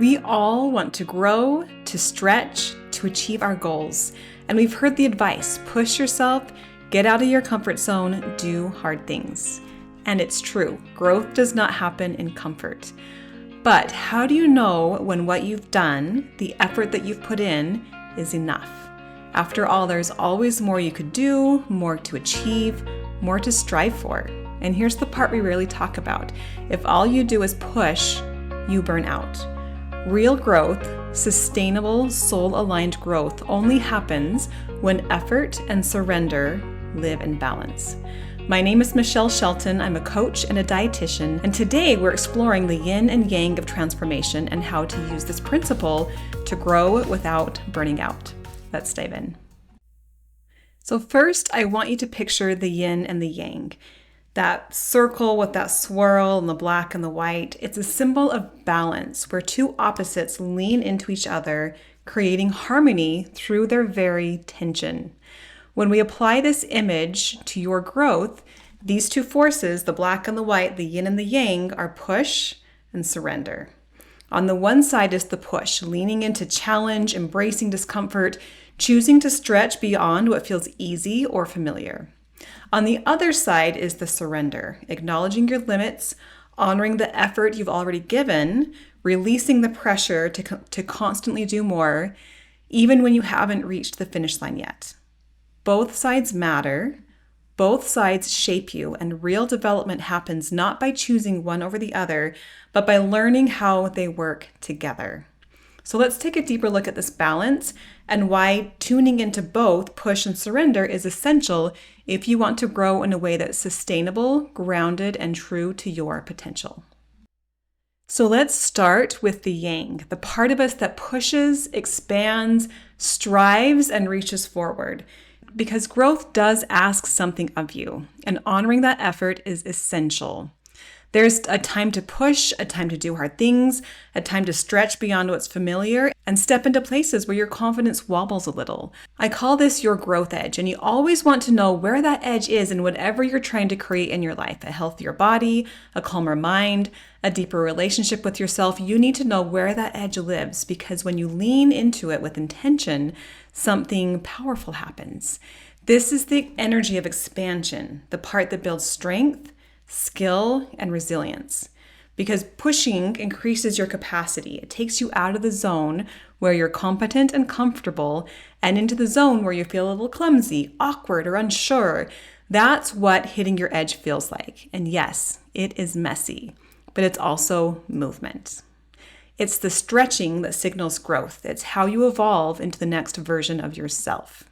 We all want to grow, to stretch, to achieve our goals. And we've heard the advice, push yourself, get out of your comfort zone, do hard things. And it's true, growth does not happen in comfort. But how do you know when what you've done, the effort that you've put in, is enough? After all, there's always more you could do, more to achieve, more to strive for. And here's the part we rarely talk about. If all you do is push, you burn out. Real growth, sustainable, soul-aligned growth only happens when effort and surrender live in balance. My name is Michelle Shelton. I'm a coach and a dietitian, and today we're exploring the yin and yang of transformation and how to use this principle to grow without burning out. Let's dive in. So first, I want you to picture the yin and the yang. That circle with that swirl and the black and the white, it's a symbol of balance where two opposites lean into each other, creating harmony through their very tension. When we apply this image to your growth, these two forces, the black and the white, the yin and the yang, are push and surrender. On the one side is the push, leaning into challenge, embracing discomfort, choosing to stretch beyond what feels easy or familiar. On the other side is the surrender, acknowledging your limits, honoring the effort you've already given, releasing the pressure to constantly do more, even when you haven't reached the finish line yet. Both sides matter, both sides shape you, and real development happens not by choosing one over the other, but by learning how they work together. So let's take a deeper look at this balance and why tuning into both push and surrender is essential if you want to grow in a way that's sustainable, grounded, and true to your potential. So let's start with the yang, the part of us that pushes, expands, strives, and reaches forward. Because growth does ask something of you, and honoring that effort is essential. There's a time to push, a time to do hard things, a time to stretch beyond what's familiar, and step into places where your confidence wobbles a little. I call this your growth edge, and you always want to know where that edge is in whatever you're trying to create in your life. A healthier body, a calmer mind, a deeper relationship with yourself. You need to know where that edge lives, because when you lean into it with intention, something powerful happens. This is the energy of expansion, the part that builds strength, skill, and resilience. Because pushing increases your capacity. It takes you out of the zone where you're competent and comfortable and into the zone where you feel a little clumsy, awkward, or unsure. That's what hitting your edge feels like. And yes, it is messy, but it's also movement. It's the stretching that signals growth. It's how you evolve into the next version of yourself.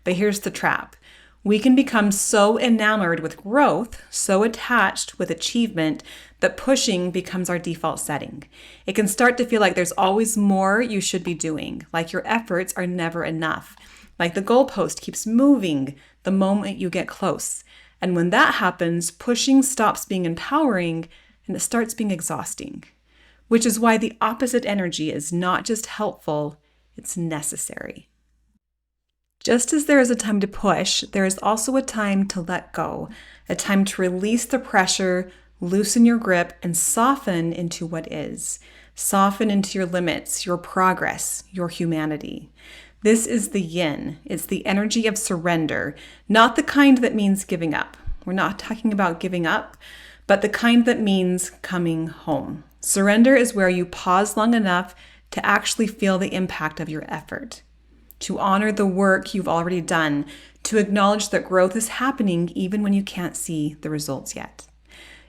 But here's the trap. We can become so enamored with growth, so attached with achievement, that pushing becomes our default setting. It can start to feel like there's always more you should be doing, like your efforts are never enough, like the goalpost keeps moving the moment you get close. And when that happens, pushing stops being empowering and it starts being exhausting, which is why the opposite energy is not just helpful, it's necessary. Just as there is a time to push, there is also a time to let go, a time to release the pressure, loosen your grip, and soften into what is. Soften into your limits, your progress, your humanity. This is the yin. It's the energy of surrender, not the kind that means giving up. We're not talking about giving up, but the kind that means coming home. Surrender is where you pause long enough to actually feel the impact of your effort, to honor the work you've already done, to acknowledge that growth is happening even when you can't see the results yet.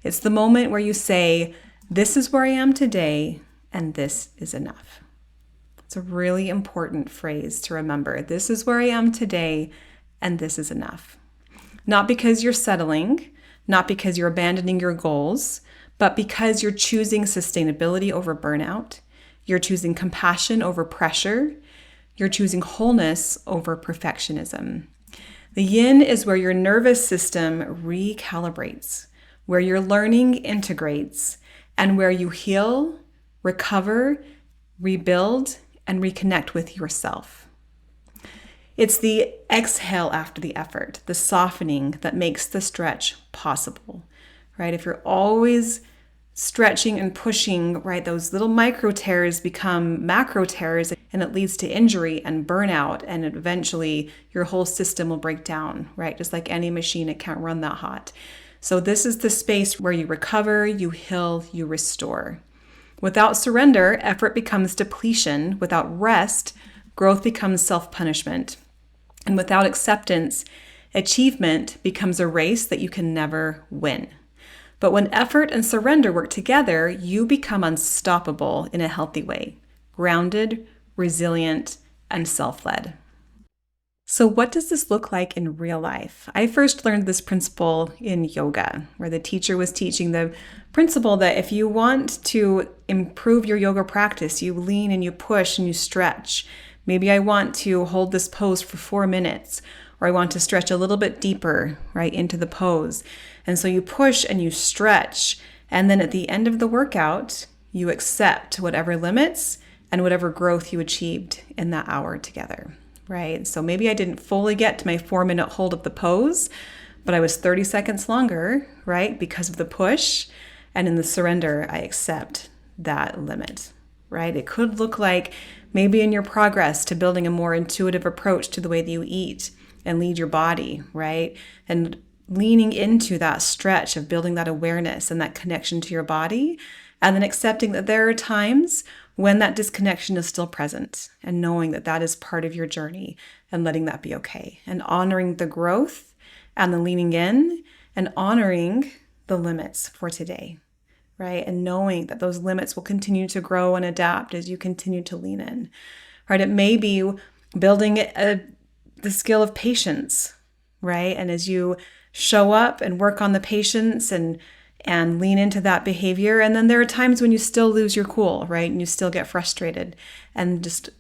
It's the moment where you say, this is where I am today, and this is enough. It's a really important phrase to remember. This is where I am today, and this is enough. Not because you're settling, not because you're abandoning your goals, but because you're choosing sustainability over burnout. You're choosing compassion over pressure. You're choosing wholeness over perfectionism. The yin is where your nervous system recalibrates, where your learning integrates, and where you heal, recover, rebuild, and reconnect with yourself. It's the exhale after the effort, the softening that makes the stretch possible, right? If you're always stretching and pushing, right, those little micro tears become macro tears, and it leads to injury and burnout, and eventually your whole system will break down, right? Just like any machine, it can't run that hot. So this is the space where you recover, you heal, you restore. Without surrender, effort becomes depletion. Without rest, growth becomes self-punishment. And without acceptance, achievement becomes a race that you can never win. But when effort and surrender work together, you become unstoppable in a healthy way, grounded, resilient, and self-led. So what does this look like in real life? I first learned this principle in yoga, where the teacher was teaching the principle that if you want to improve your yoga practice, you lean and you push and you stretch. Maybe I want to hold this pose for 4 minutes, or I want to stretch a little bit deeper, right, into the pose. And so you push and you stretch, and then at the end of the workout, you accept whatever limits and whatever growth you achieved in that hour together, right? So maybe I didn't fully get to my 4-minute hold of the pose, but I was 30 seconds longer, right, because of the push. And in the surrender, I accept that limit, right? It could look like maybe in your progress to building a more intuitive approach to the way that you eat and lead your body, right? And leaning into that stretch of building that awareness and that connection to your body, and then accepting that there are times when that disconnection is still present, and knowing that that is part of your journey and letting that be okay, and honoring the growth and the leaning in, and honoring the limits for today, right? And knowing that those limits will continue to grow and adapt as you continue to lean in, right? It may be building the skill of patience, right? And as you show up and work on the patience and lean into that behavior, and then there are times when you still lose your cool, right? And you still get frustrated, and just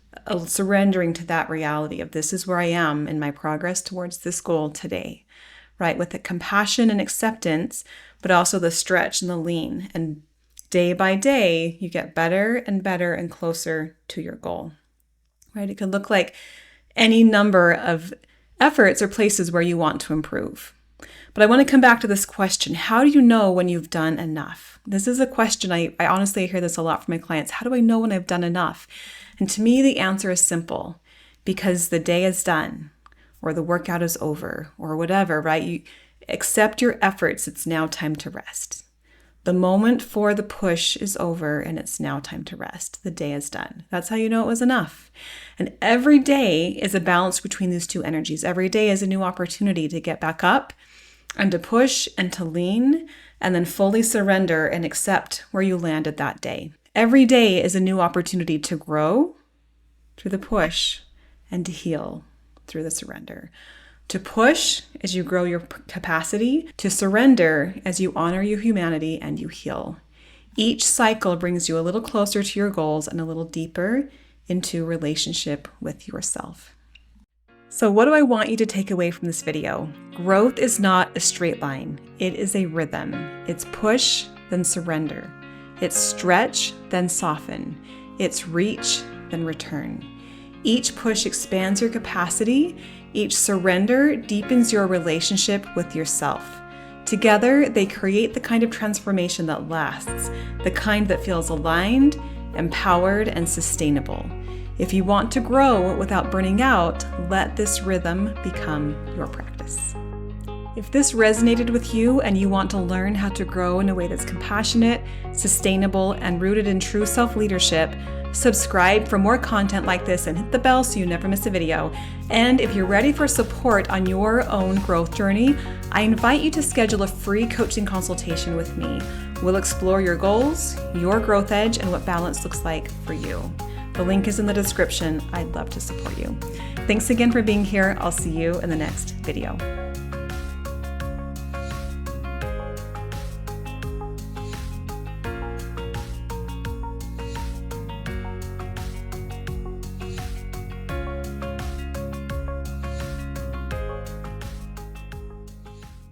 surrendering to that reality of this is where I am in my progress towards this goal today, right? With the compassion and acceptance, but also the stretch and the lean. And day by day, you get better and better and closer to your goal, right? It could look like any number of efforts or places where you want to improve. But I want to come back to this question. How do you know when you've done enough? This is a question I honestly hear this a lot from my clients. How do I know when I've done enough? And to me, the answer is simple. Because the day is done, or the workout is over, or whatever, right? You accept your efforts. It's now time to rest. The moment for the push is over, and it's now time to rest. The day is done. That's how you know it was enough. And every day is a balance between these two energies. Every day is a new opportunity to get back up and to push and to lean, and then fully surrender and accept where you landed that day. Every day is a new opportunity to grow through the push and to heal through the surrender. To push as you grow your capacity, to surrender as you honor your humanity and you heal. Each cycle brings you a little closer to your goals and a little deeper into relationship with yourself. So what do I want you to take away from this video? Growth is not a straight line. It is a rhythm. It's push, then surrender. It's stretch, then soften. It's reach, then return. Each push expands your capacity. Each surrender deepens your relationship with yourself. Together, they create the kind of transformation that lasts, the kind that feels aligned, empowered, and sustainable. If you want to grow without burning out, let this rhythm become your practice. If this resonated with you and you want to learn how to grow in a way that's compassionate, sustainable, and rooted in true self-leadership, subscribe for more content like this and hit the bell so you never miss a video. And if you're ready for support on your own growth journey, I invite you to schedule a free coaching consultation with me. We'll explore your goals, your growth edge, and what balance looks like for you. The link is in the description. I'd love to support you. Thanks again for being here. I'll see you in the next video.